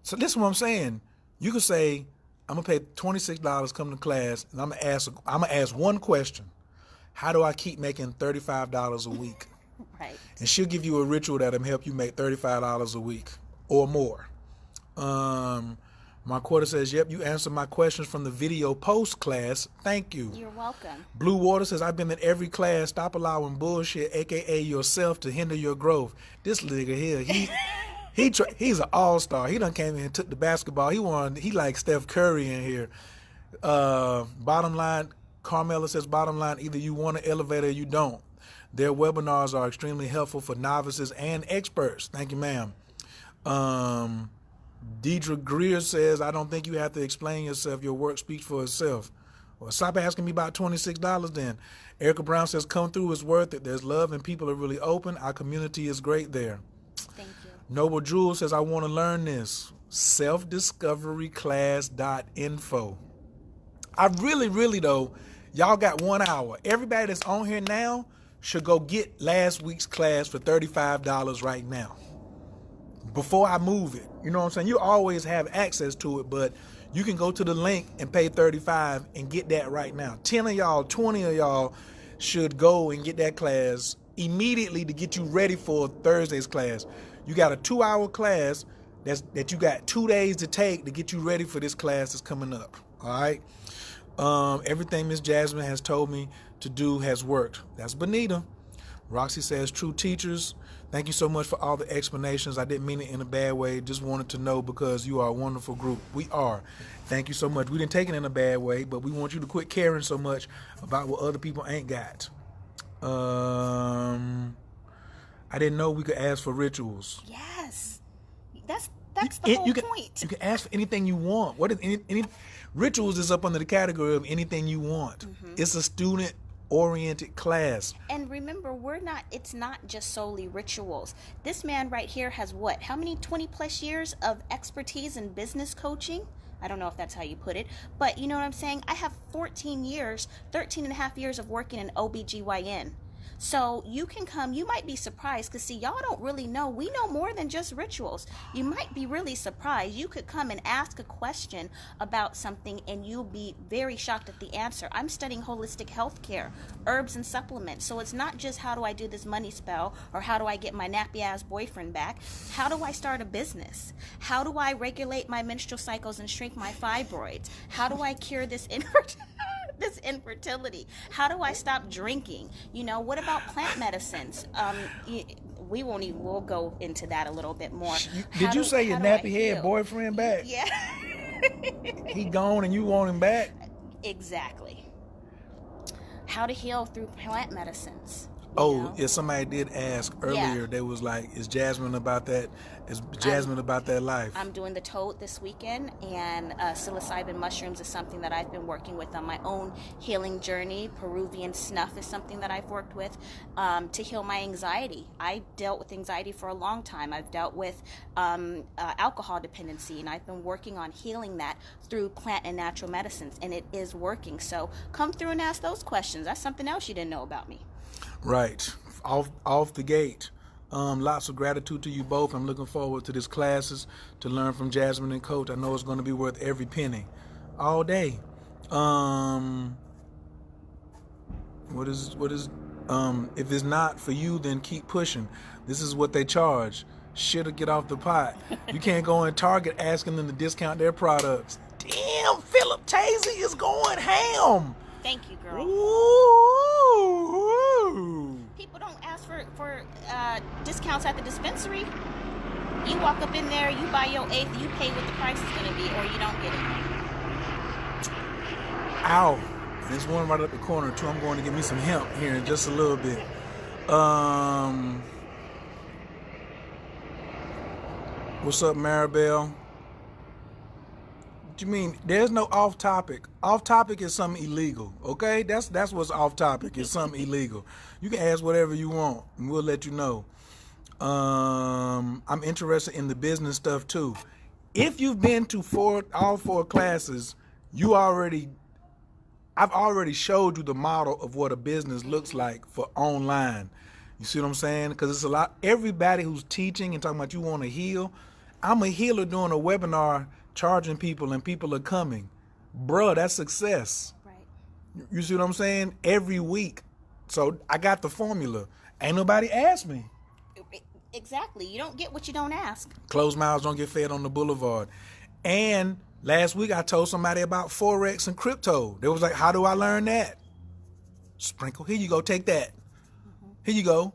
So this is what I'm saying. You can say, I'm going to pay $26, come to class, and I'm going to ask one question. How do I keep making $35 a week? Right. And she'll give you a ritual that'll help you make $35 a week or more. Marquetta says, yep, you answered my questions from the video post class. Thank you. You're welcome. Blue Water says, I've been in every class. Stop allowing bullshit, a.k.a. yourself, to hinder your growth. This nigga here, he's an all-star. He done came in and took the basketball. He like Steph Curry in here. Bottom line, Carmela says, bottom line, either you want an elevator or you don't. Their webinars are extremely helpful for novices and experts. Thank you, ma'am. Deidre Greer says, I don't think you have to explain yourself. Your work speaks for itself. Well, stop asking me about $26 then. Erica Brown says, come through, it's worth it. There's love and people are really open. Our community is great there. Thank you. Noble Jewel says, I want to learn this. Selfdiscoveryclass.info. I really, though, y'all got 1 hour. Everybody that's on here now should go get last week's class for $35 right now. Before I move it. You know what I'm saying? You always have access to it, but you can go to the link and pay $35 and get that right now. 10 of y'all, 20 of y'all should go and get that class immediately to get you ready for Thursday's class. You got a 2-hour class that you got 2 days to take to get you ready for this class that's coming up. All right? Everything Miss Jasmine has told me to do has worked. That's Benita. Roxy says, true teachers, thank you so much for all the explanations. I didn't mean it in a bad way. Just wanted to know because you are a wonderful group. We are. Thank you so much. We didn't take it in a bad way, but we want you to quit caring so much about what other people ain't got. I didn't know we could ask for rituals. Yes. That's the whole point. You can ask for anything you want. What is any rituals is up under the category of anything you want. Mm-hmm. It's a student-oriented class. And remember, it's not just solely rituals. This man right here has what? How many 20 plus years of expertise in business coaching? I don't know if that's how you put it, but you know what I'm saying? I have 13 and a half years of working in OBGYN. So you can come, you might be surprised because see, y'all don't really know. We know more than just rituals. You might be really surprised. You could come and ask a question about something and you'll be very shocked at the answer. I'm studying holistic health care, herbs and supplements. So it's not just how do I do this money spell or how do I get my nappy ass boyfriend back? How do I start a business? How do I regulate my menstrual cycles and shrink my fibroids? How do I cure this infertility? this infertility? How do I stop drinking? What about plant medicines? We'll go into that a little bit more. Did you say your nappy head boyfriend back? Yeah. He gone and you want him back? Exactly. How to heal through plant medicines. If somebody did ask earlier, they was like, is Jasmine about that? Is Jasmine about that life? I'm doing the toad this weekend, and psilocybin mushrooms is something that I've been working with on my own healing journey. Peruvian snuff is something that I've worked with to heal my anxiety. I dealt with anxiety for a long time. I've dealt with alcohol dependency, and I've been working on healing that through plant and natural medicines, and it is working. So come through and ask those questions. That's something else you didn't know about me. Right. Off the gate. Lots of gratitude to you both. I'm looking forward to these classes to learn from Jasmine and Coach. I know it's going to be worth every penny all day. What is if it's not for you, then keep pushing. This is what they charge. Shit'll get off the pot. You can't go in Target asking them to discount their products. Damn, Philip Tazy is going ham. Thank you, girl. Ooh. People don't ask for discounts at the dispensary. You walk up in there, you buy your eighth, you pay what the price is going to be, or you don't get it. Ow. There's one right up the corner, too. I'm going to get me some hemp here in just a little bit. What's up, Maribel? What you mean? There's no off topic. Off topic is something illegal, okay? That's what's off topic, is something illegal. You can ask whatever you want, and we'll let you know. I'm interested in the business stuff, too. If you've been to all four classes, I've already showed you the model of what a business looks like for online. You see what I'm saying? Because it's a lot. Everybody who's teaching and talking about you want to heal, I'm a healer doing a webinar charging people and people are coming. Bruh, that's success. Right. You see what I'm saying? Every week. So I got the formula. Ain't nobody asked me. Exactly. You don't get what you don't ask. Closed mouths don't get fed on the boulevard. And last week I told somebody about Forex and crypto. They was like, how do I learn that? Sprinkle. Here you go. Take that. Here you go.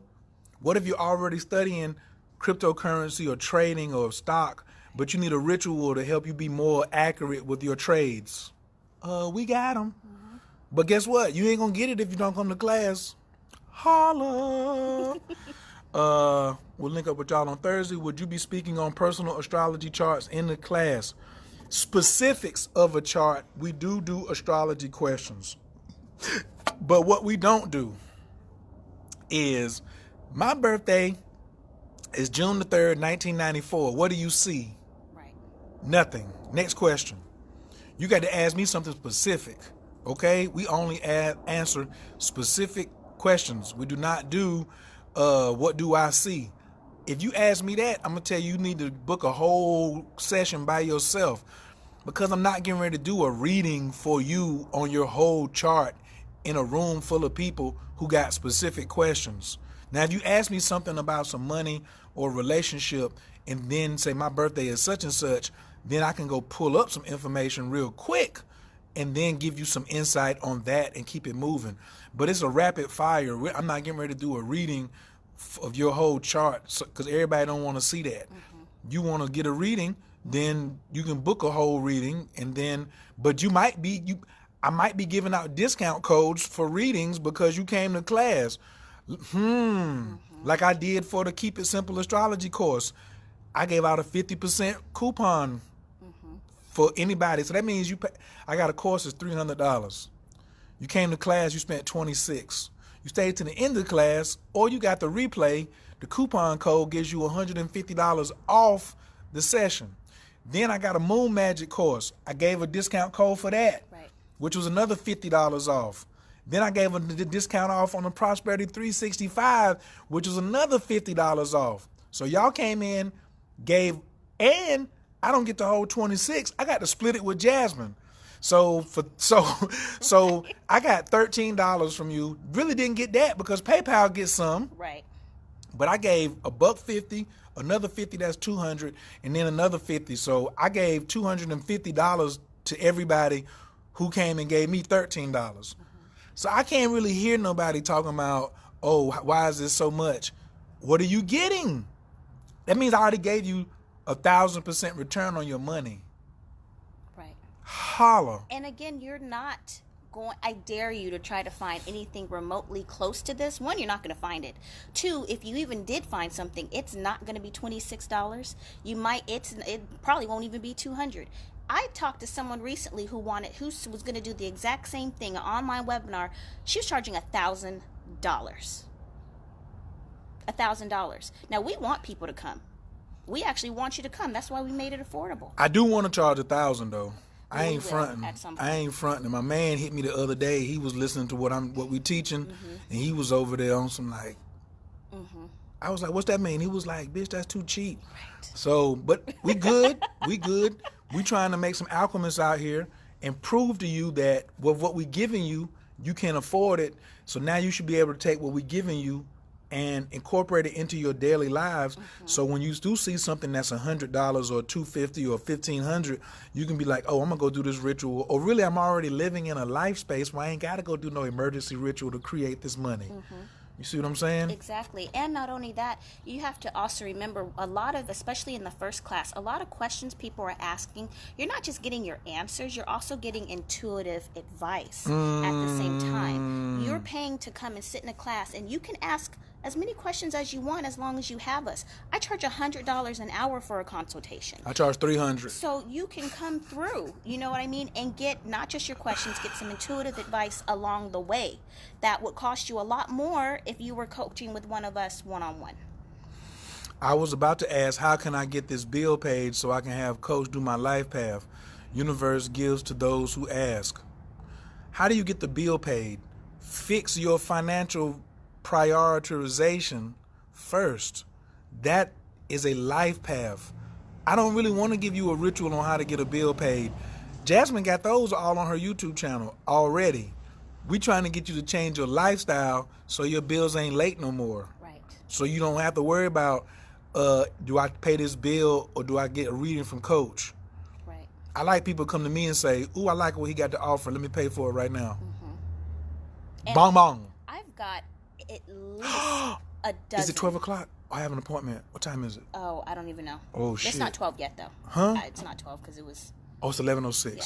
What if you're already studying cryptocurrency or trading or stock, but you need a ritual to help you be more accurate with your trades? We got them. But guess what? You ain't going to get it if you don't come to class. Holla. We'll link up with y'all on Thursday. Would you be speaking on personal astrology charts in the class? Specifics of a chart, we do astrology questions. But what we don't do is, my birthday is June the 3rd, 1994. What do you see? Right. Nothing. Next question. You got to ask me something specific, okay? We only answer specific questions. We do not do what do I see. If you ask me that, I'm going to tell you need to book a whole session by yourself, because I'm not getting ready to do a reading for you on your whole chart in a room full of people who got specific questions. Now, if you ask me something about some money or relationship and then say my birthday is such and such, then I can go pull up some information real quick and then give you some insight on that and keep it moving. But it's a rapid fire. I'm not getting ready to do a reading of your whole chart because everybody don't want to see that. You want to get a reading, then you can book a whole reading, and then, but I might be giving out discount codes for readings because you came to class. Like I did for the Keep It Simple Astrology course. I gave out a 50% coupon for anybody. So that means I got a course that's $300. You came to class, you spent $26. You stayed to the end of the class, or you got the replay. The coupon code gives you $150 off the session. Then I got a Moon Magic course. I gave a discount code for that, which was another $50 off. Then I gave a discount off on the Prosperity 365, which was another $50 off. So y'all came in, and I don't get the whole 26. I got to split it with Jasmine. So I got $13 from you. Really didn't get that because PayPal gets some. Right. But I gave $150, another $50, that's $200, and then another $50. So I gave $250 to everybody who came and gave me $13. So I can't really hear nobody talking about, oh, why is this so much? What are you getting? That means I already gave you 1,000% return on your money. Right. Holla. And again, you're not going, I dare you to try to find anything remotely close to this. One, you're not going to find it. Two, if you even did find something, it's not going to be $26. It probably won't even be $200. I talked to someone recently who was going to do the exact same thing, an online webinar. She was charging $1,000. $1,000. Now, we want people to come. We actually want you to come. That's why we made it affordable. I do want to charge $1,000 though. I ain't fronting. At some point. I ain't fronting. My man hit me the other day. He was listening to what we teaching, and he was over there on some like. I was like, "What's that mean?" He was like, "Bitch, that's too cheap." Right. So, but we good. We good. We trying to make some alchemists out here and prove to you that with what we giving you, you can afford it. So now you should be able to take what we giving you and incorporate it into your daily lives. So when you do see something that's $100 or $250 or $1,500, you can be like, oh, I'm gonna go do this ritual. Or really, I'm already living in a life space where I ain't gotta go do no emergency ritual to create this money. You see what I'm saying? Exactly. And not only that, you have to also remember a lot of, especially in the first class, a lot of questions people are asking, you're not just getting your answers, you're also getting intuitive advice at the same time. You're paying to come and sit in a class, and you can ask as many questions as you want as long as you have us. I charge $100 an hour for a consultation. I charge $300. So you can come through, you know what I mean, and get not just your questions, get some intuitive advice along the way. That would cost you a lot more if you were coaching with one of us one-on-one. I was about to ask, how can I get this bill paid so I can have Coach do my life path? Universe gives to those who ask. How do you get the bill paid? Fix your financial prioritization first. That is a life path. I don't really want to give you a ritual on how to get a bill paid. Jasmine got those all on her YouTube channel already. We trying to get you to change your lifestyle so your bills ain't late no more. Right. So you don't have to worry about, do I pay this bill or do I get a reading from Coach? Right. I like people come to me and say, ooh, I like what he got to offer. Let me pay for it right now. Bong bong. I've got at least a dozen. Is it 12 o'clock? I have an appointment. What time is it? Oh, I don't even know. Oh, shit. It's not 12 yet, though. Huh? It's not 12 because it was... Oh, it's 11:06. Yeah.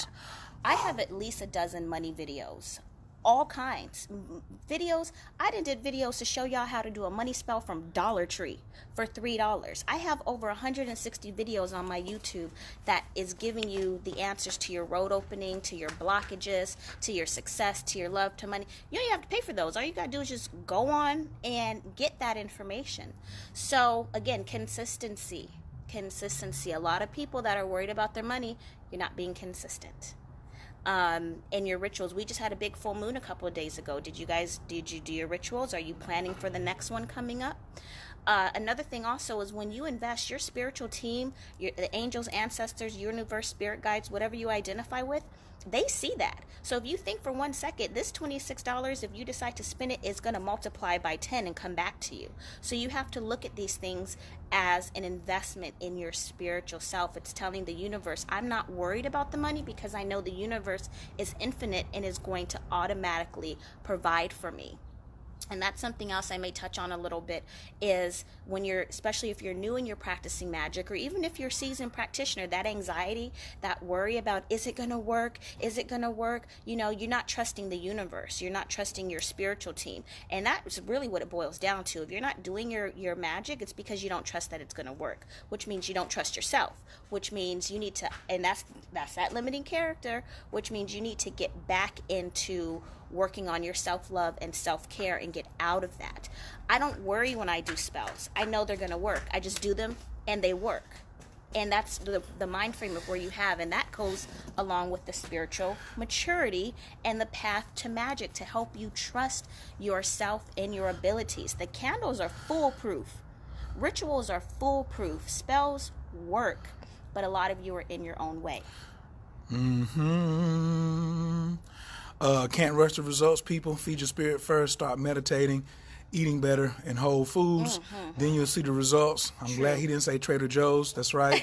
I have at least a dozen money videos. All kinds. Videos. I did videos to show y'all how to do a money spell from Dollar Tree for $3. I have over 160 videos on my YouTube that is giving you the answers to your road opening, to your blockages, to your success, to your love, to money. You don't even have to pay for those. All you got to do is just go on and get that information. So, again, consistency. Consistency. A lot of people that are worried about their money, you're not being consistent. In your rituals. We just had a big full moon a couple of days ago. Did you do your rituals? Are you planning for the next one coming up? Another thing also is when you invest, your spiritual team, the angels, ancestors, universe, spirit guides, whatever you identify with, they see that. So if you think for 1 second, this $26, if you decide to spend it, is going to multiply by 10 and come back to you. So you have to look at these things as an investment in your spiritual self. It's telling the universe, I'm not worried about the money because I know the universe is infinite and is going to automatically provide for me. And that's something else I may touch on a little bit, is when especially if you're new and you're practicing magic, or even if you're a seasoned practitioner, that anxiety, that worry about, is it going to work? Is it going to work? You know, you're not trusting the universe. You're not trusting your spiritual team. And that's really what it boils down to. If you're not doing your magic, it's because you don't trust that it's going to work, which means you don't trust yourself, which means you need to, and that's that limiting character, which means you need to get back into working on your self-love and self-care and get out of that. I don't worry when I do spells. I know they're going to work. I just do them and they work. And that's the mind frame of where you have, and that goes along with the spiritual maturity and the path to magic to help you trust yourself and your abilities. The candles are foolproof. Rituals are foolproof. Spells work, but a lot of you are in your own way. Can't rush the results, people. Feed your spirit first. Start meditating, eating better, and whole foods. Then you'll see the results. I'm glad he didn't say Trader Joe's. That's right.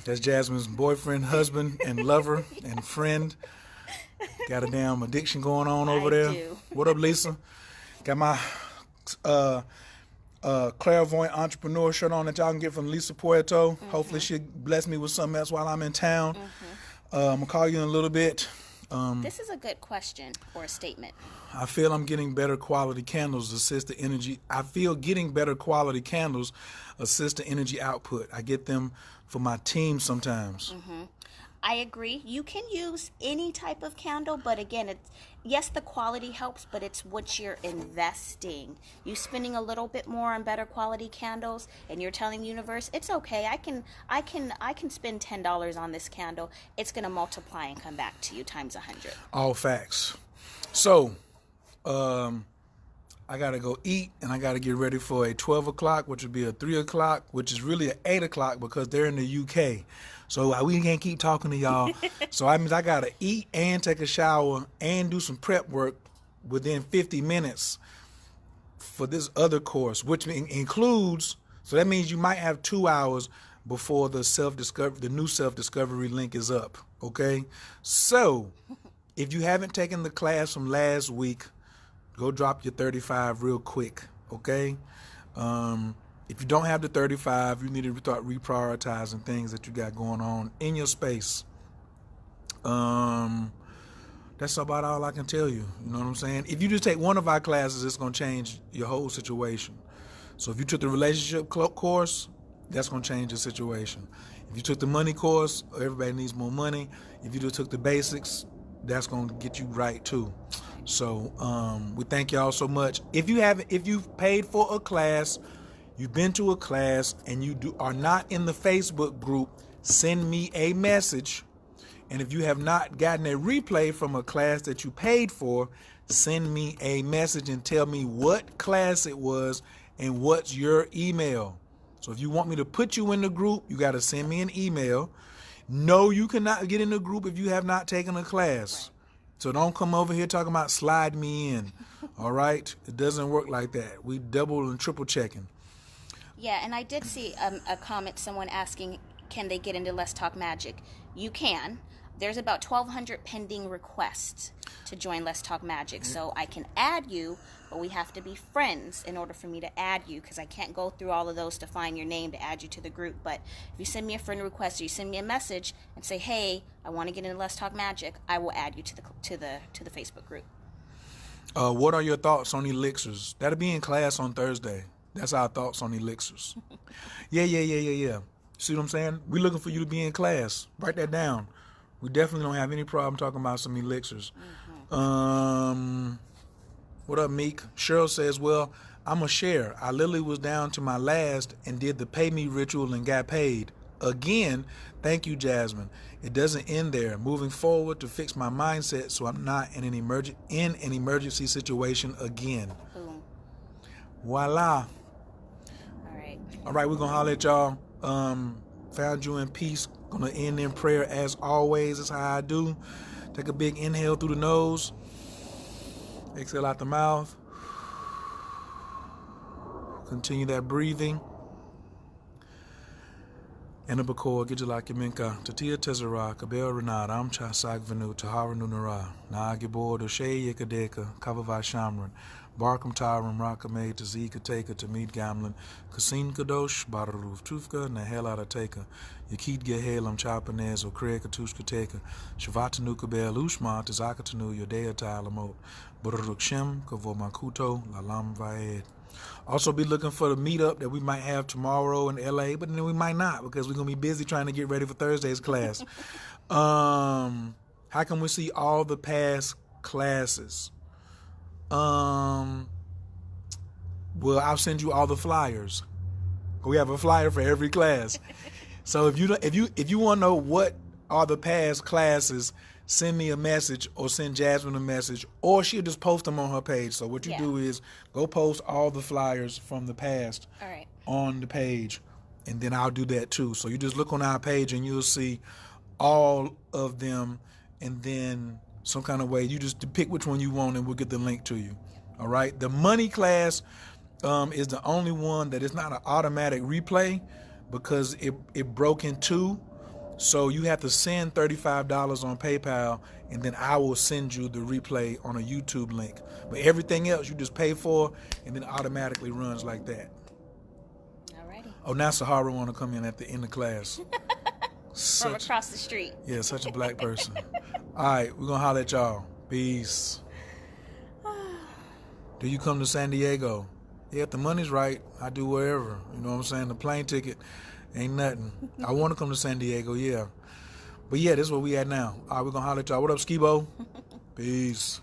That's Jasmine's boyfriend, husband, and lover, and friend. Got a damn addiction going on over there. Do. What up, Lisa? Got my clairvoyant entrepreneur shirt on that y'all can get from Lisa Puerto. Hopefully she'll bless me with something else while I'm in town. I'm going to call you in a little bit. This is a good question or a statement. I feel I'm getting better quality candles assist the energy. I feel getting better quality candles assist the energy output. I get them for my team sometimes. I agree. You can use any type of candle, but again, yes, the quality helps, but it's what you're investing. You spending a little bit more on better quality candles, and you're telling the universe, it's okay. I can spend $10 on this candle. It's going to multiply and come back to you times 100. All facts. So, I got to go eat, and I got to get ready for a 12 o'clock, which would be a 3 o'clock, which is really an 8 o'clock because they're in the UK. So we can't keep talking to y'all. So that means I got to eat and take a shower and do some prep work within 50 minutes for this other course, which includes, so that means you might have 2 hours before the new self-discovery link is up, okay? So if you haven't taken the class from last week, go drop your 35 real quick, okay? If you don't have the 35, you need to start reprioritizing things that you got going on in your space. That's about all I can tell you. You know what I'm saying? If you just take one of our classes, it's going to change your whole situation. So if you took the relationship course, that's going to change the situation. If you took the money course, everybody needs more money. If you just took the basics, that's going to get you right too. So we thank y'all so much. If you've paid for a class, you've been to a class, and you are not in the Facebook group, send me a message. And if you have not gotten a replay from a class that you paid for, send me a message and tell me what class it was and what's your email. So if you want me to put you in the group, you got to send me an email. No, you cannot get in the group if you have not taken a class. So don't come over here talking about slide me in. All right? It doesn't work like that. We double and triple checking. Yeah, and I did see a comment, someone asking, can they get into Let's Talk Magic? You can. There's about 1,200 pending requests to join Let's Talk Magic. So I can add you, but we have to be friends in order for me to add you, because I can't go through all of those to find your name to add you to the group. But if you send me a friend request or you send me a message and say, hey, I want to get into Let's Talk Magic, I will add you to the Facebook group. What are your thoughts on elixirs? That'll be in class on Thursday. That's our thoughts on elixirs. Yeah. See what I'm saying? We're looking for you to be in class. Write that down. We definitely don't have any problem talking about some elixirs. What up, Meek? Cheryl says, well, I'm a share. I literally was down to my last and did the pay me ritual and got paid. Again, thank you, Jasmine. It doesn't end there. Moving forward to fix my mindset so I'm not in an emergency situation again. Boom. Voila. All right, we're going to holler at y'all. Found you in peace. Going to end in prayer as always. That's how I do. Take a big inhale through the nose. Exhale out the mouth. Continue that breathing. Enabakor, Gijalakiminka, Tatia Tezara, Kabel Renata, Amcha Sagvenu, Tahara Nunara, Nagibor, Doshe Yakadeka, Kavavai Shamran, Barkam Tyram, Rakame, Tazika Taka, Tamid Gamlin, Kasin Kadosh, Bararuf Tufka, Nahela Taka, Yakid Gehelam Chapanez, Okreka Tushka Taka, Shavatanuka Bel Ushma, Tazakatanu, Yodea Talamot, Buruk Shem, Kavomakuto, Lalam Vaed. Also be looking for the meetup that we might have tomorrow in LA, but then we might not because we're going to be busy trying to get ready for Thursday's class. How can we see all the past classes? Well, I'll send you all the flyers. We have a flyer for every class. So if you want to know what are the past classes, send me a message or send Jasmine a message, or she'll just post them on her page. So what you do is go post all the flyers from the past on the page, and then I'll do that too. So you just look on our page and you'll see all of them, and then some kind of way you just pick which one you want and we'll get the link to you. All right. The money class is the only one that is not an automatic replay, because it broke in two. So you have to send $35 on PayPal, and then I will send you the replay on a YouTube link. But everything else you just pay for, and then it automatically runs like that. Alrighty. Oh, now Sahara want to come in at the end of class. From across the street. Yeah, such a black person. All right, we're going to holler at y'all. Peace. Do you come to San Diego? Yeah, if the money's right, I do wherever. You know what I'm saying? The plane ticket ain't nothing. I want to come to San Diego, yeah. But yeah, this is where we at now. All right, we're going to holler at y'all. What up, Skibo? Peace.